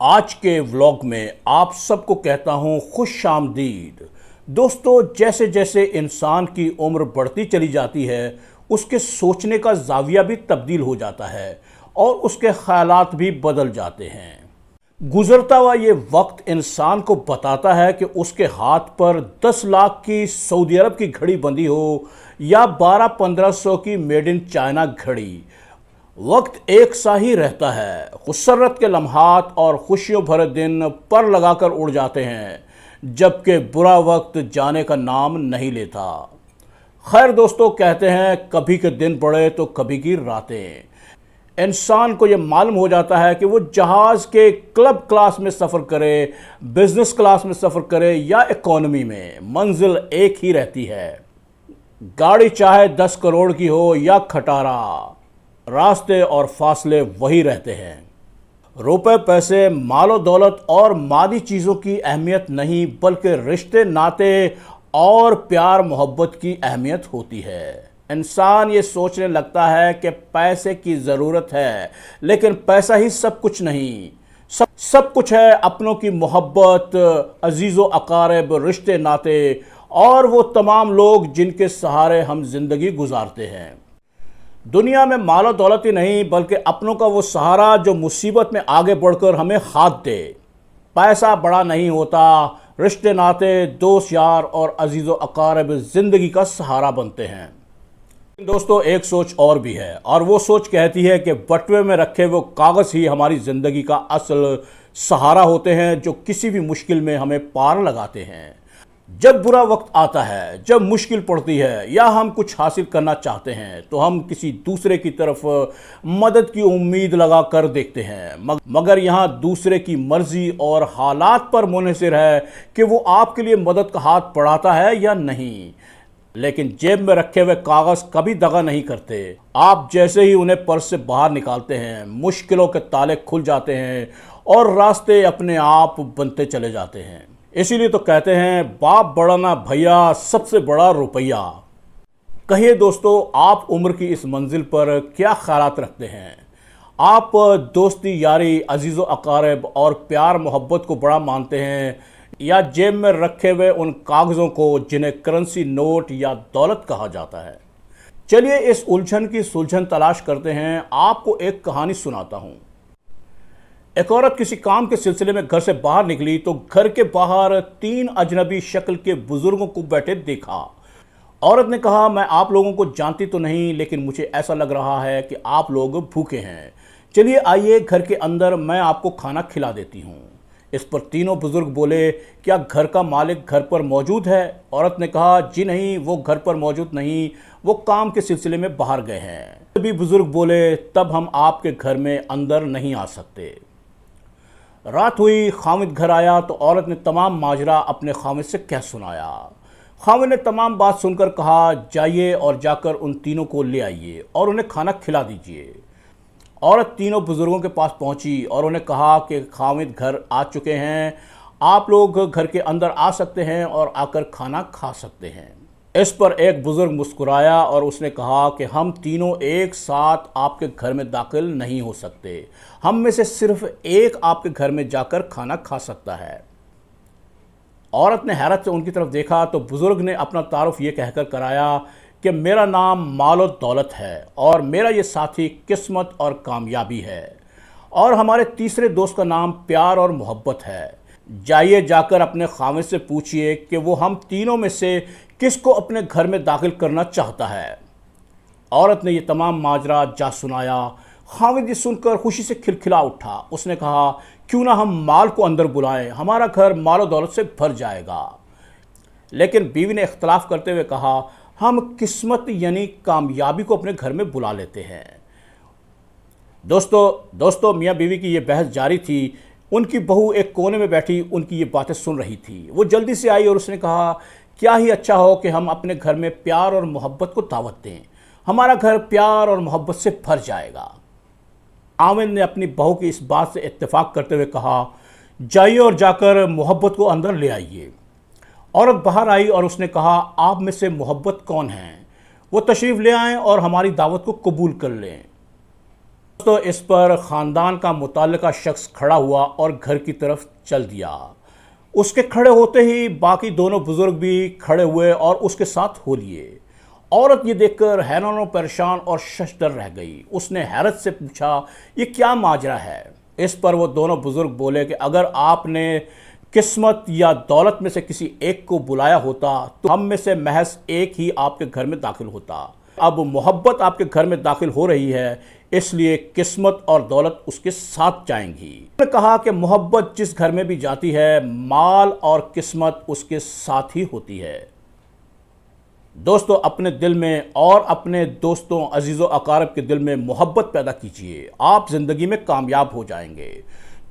آج کے ولاگ میں آپ سب کو کہتا ہوں خوش آمدید۔ دوستو، جیسے جیسے انسان کی عمر بڑھتی چلی جاتی ہے اس کے سوچنے کا زاویہ بھی تبدیل ہو جاتا ہے اور اس کے خیالات بھی بدل جاتے ہیں۔ گزرتا ہوا یہ وقت انسان کو بتاتا ہے کہ اس کے ہاتھ پر 10 لاکھ کی سعودی عرب کی گھڑی بندھی ہو یا 1200-1500 کی میڈ ان چائنا گھڑی، وقت ایک سا ہی رہتا ہے۔ خسرت کے لمحات اور خوشیوں بھرے دن پر لگا کر اڑ جاتے ہیں، جبکہ برا وقت جانے کا نام نہیں لیتا۔ خیر دوستو، کہتے ہیں کبھی کے دن بڑھے تو کبھی کی راتیں۔ انسان کو یہ معلوم ہو جاتا ہے کہ وہ جہاز کے کلب کلاس میں سفر کرے، بزنس کلاس میں سفر کرے یا اکانومی میں، منزل ایک ہی رہتی ہے۔ گاڑی چاہے 10 کروڑ کی ہو یا کھٹارا، راستے اور فاصلے وہی رہتے ہیں۔ روپے پیسے، مال و دولت اور مادی چیزوں کی اہمیت نہیں، بلکہ رشتے ناتے اور پیار محبت کی اہمیت ہوتی ہے۔ انسان یہ سوچنے لگتا ہے کہ پیسے کی ضرورت ہے، لیکن پیسہ ہی سب کچھ نہیں۔ سب کچھ ہے اپنوں کی محبت، عزیز و اقارب، رشتے ناتے اور وہ تمام لوگ جن کے سہارے ہم زندگی گزارتے ہیں۔ دنیا میں مال و دولت ہی نہیں، بلکہ اپنوں کا وہ سہارا جو مصیبت میں آگے بڑھ کر ہمیں ہاتھ دے۔ پیسہ بڑا نہیں ہوتا، رشتے ناتے، دوست یار اور عزیز و اقارب زندگی کا سہارا بنتے ہیں۔ دوستو، ایک سوچ اور بھی ہے، اور وہ سوچ کہتی ہے کہ بٹوے میں رکھے وہ کاغذ ہی ہماری زندگی کا اصل سہارا ہوتے ہیں، جو کسی بھی مشکل میں ہمیں پار لگاتے ہیں۔ جب برا وقت آتا ہے، جب مشکل پڑتی ہے یا ہم کچھ حاصل کرنا چاہتے ہیں تو ہم کسی دوسرے کی طرف مدد کی امید لگا کر دیکھتے ہیں، مگر یہاں دوسرے کی مرضی اور حالات پر منحصر ہے کہ وہ آپ کے لیے مدد کا ہاتھ بڑھاتا ہے یا نہیں۔ لیکن جیب میں رکھے ہوئے کاغذ کبھی دغا نہیں کرتے۔ آپ جیسے ہی انہیں پرس سے باہر نکالتے ہیں، مشکلوں کے تالے کھل جاتے ہیں اور راستے اپنے آپ بنتے چلے جاتے ہیں۔ اسی لیے تو کہتے ہیں باپ بڑا نہ بھیا، سب سے بڑا روپیہ۔ کہیے دوستو، آپ عمر کی اس منزل پر کیا خیالات رکھتے ہیں؟ آپ دوستی یاری، عزیز و اقارب اور پیار محبت کو بڑا مانتے ہیں، یا جیب میں رکھے ہوئے ان کاغذوں کو جنہیں کرنسی نوٹ یا دولت کہا جاتا ہے؟ چلیے اس الجھن کی سلجھن تلاش کرتے ہیں۔ آپ کو ایک کہانی سناتا ہوں۔ ایک عورت کسی کام کے سلسلے میں گھر سے باہر نکلی تو گھر کے باہر 3 اجنبی شکل کے بزرگوں کو بیٹھے دیکھا۔ عورت نے کہا، میں آپ لوگوں کو جانتی تو نہیں، لیکن مجھے ایسا لگ رہا ہے کہ آپ لوگ بھوکے ہیں۔ چلیے آئیے گھر کے اندر، میں آپ کو کھانا کھلا دیتی ہوں۔ اس پر تینوں بزرگ بولے، کیا گھر کا مالک گھر پر موجود ہے؟ عورت نے کہا، جی نہیں، وہ گھر پر موجود نہیں، وہ کام کے سلسلے میں باہر گئے ہیں۔ سبھی بزرگ بولے، تب ہم آپ کے گھر میں اندر نہیں آ سکتے۔ رات ہوئی، خاوند گھر آیا تو عورت نے تمام ماجرا اپنے خاوند سے کہہ سنایا۔ خاوند نے تمام بات سن کر کہا، جائیے اور جا کر ان تینوں کو لے آئیے اور انہیں کھانا کھلا دیجیے۔ عورت تینوں بزرگوں کے پاس پہنچی اور انہیں کہا کہ خاوند گھر آ چکے ہیں، آپ لوگ گھر کے اندر آ سکتے ہیں اور آ کر کھانا کھا سکتے ہیں۔ اس پر ایک بزرگ مسکرایا اور اس نے کہا کہ ہم تینوں ایک ساتھ آپ کے گھر میں داخل نہیں ہو سکتے، ہم میں سے صرف ایک آپ کے گھر میں جا کر کھانا کھا سکتا ہے۔ عورت نے حیرت سے ان کی طرف دیکھا تو بزرگ نے اپنا تعارف یہ کہہ کر کرایا کہ میرا نام مال و دولت ہے اور میرا یہ ساتھی قسمت اور کامیابی ہے، اور ہمارے تیسرے دوست کا نام پیار اور محبت ہے۔ جائیے جا کر اپنے خاوند سے پوچھئے کہ وہ ہم تینوں میں سے کس کو اپنے گھر میں داخل کرنا چاہتا ہے۔ عورت نے یہ تمام ماجرا جا سنایا۔ خاوند یہ سن کر خوشی سے کھلکھلا اٹھا۔ اس نے کہا، کیوں نہ ہم مال کو اندر بلائیں، ہمارا گھر مال و دولت سے بھر جائے گا۔ لیکن بیوی نے اختلاف کرتے ہوئے کہا، ہم قسمت یعنی کامیابی کو اپنے گھر میں بلا لیتے ہیں۔ دوستو میاں بیوی کی یہ بحث جاری تھی۔ ان کی بہو ایک کونے میں بیٹھی ان کی یہ باتیں سن رہی تھی۔ وہ جلدی سے آئی اور اس نے کہا، کیا ہی اچھا ہو کہ ہم اپنے گھر میں پیار اور محبت کو دعوت دیں، ہمارا گھر پیار اور محبت سے بھر جائے گا۔ خاوند نے اپنی بہو کی اس بات سے اتفاق کرتے ہوئے کہا، جائیے اور جا کر محبت کو اندر لے آئیے۔ عورت باہر آئی اور اس نے کہا، آپ میں سے محبت کون ہیں؟ وہ تشریف لے آئیں اور ہماری دعوت کو قبول کر لیں۔ تو اس پر خاندان کا متعلقہ شخص کھڑا ہوا اور گھر کی طرف چل دیا۔ اس کے کھڑے ہوتے ہی باقی دونوں بزرگ بھی کھڑے ہوئے اور اس کے ساتھ ہو لیے۔ عورت یہ دیکھ کر حیران و پریشان اور ششدر رہ گئی۔ اس نے حیرت سے پوچھا، یہ کیا ماجرا ہے؟ اس پر وہ دونوں بزرگ بولے کہ اگر آپ نے قسمت یا دولت میں سے کسی ایک کو بلایا ہوتا تو ہم میں سے محض ایک ہی آپ کے گھر میں داخل ہوتا۔ اب محبت آپ کے گھر میں داخل ہو رہی ہے، اس لیے قسمت اور دولت اس کے ساتھ جائیں گی۔ انہوں نے کہا کہ محبت جس گھر میں بھی جاتی ہے، مال اور قسمت اس کے ساتھ ہی ہوتی ہے۔ دوستو، اپنے دل میں اور اپنے دوستوں، عزیز و اقارب کے دل میں محبت پیدا کیجئے، آپ زندگی میں کامیاب ہو جائیں گے۔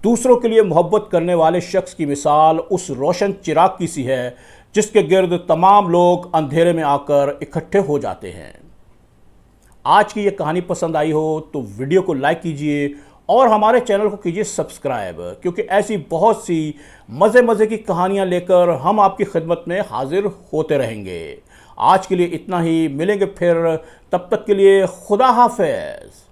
دوسروں کے لیے محبت کرنے والے شخص کی مثال اس روشن چراغ کی سی ہے جس کے گرد تمام لوگ اندھیرے میں آ کر اکٹھے ہو جاتے ہیں۔ آج کی یہ کہانی پسند آئی ہو تو ویڈیو کو لائک کیجئے اور ہمارے چینل کو کیجئے سبسکرائب، کیونکہ ایسی بہت سی مزے کی کہانیاں لے کر ہم آپ کی خدمت میں حاضر ہوتے رہیں گے۔ آج کے لیے اتنا ہی، ملیں گے پھر، تب تک کے لیے خدا حافظ۔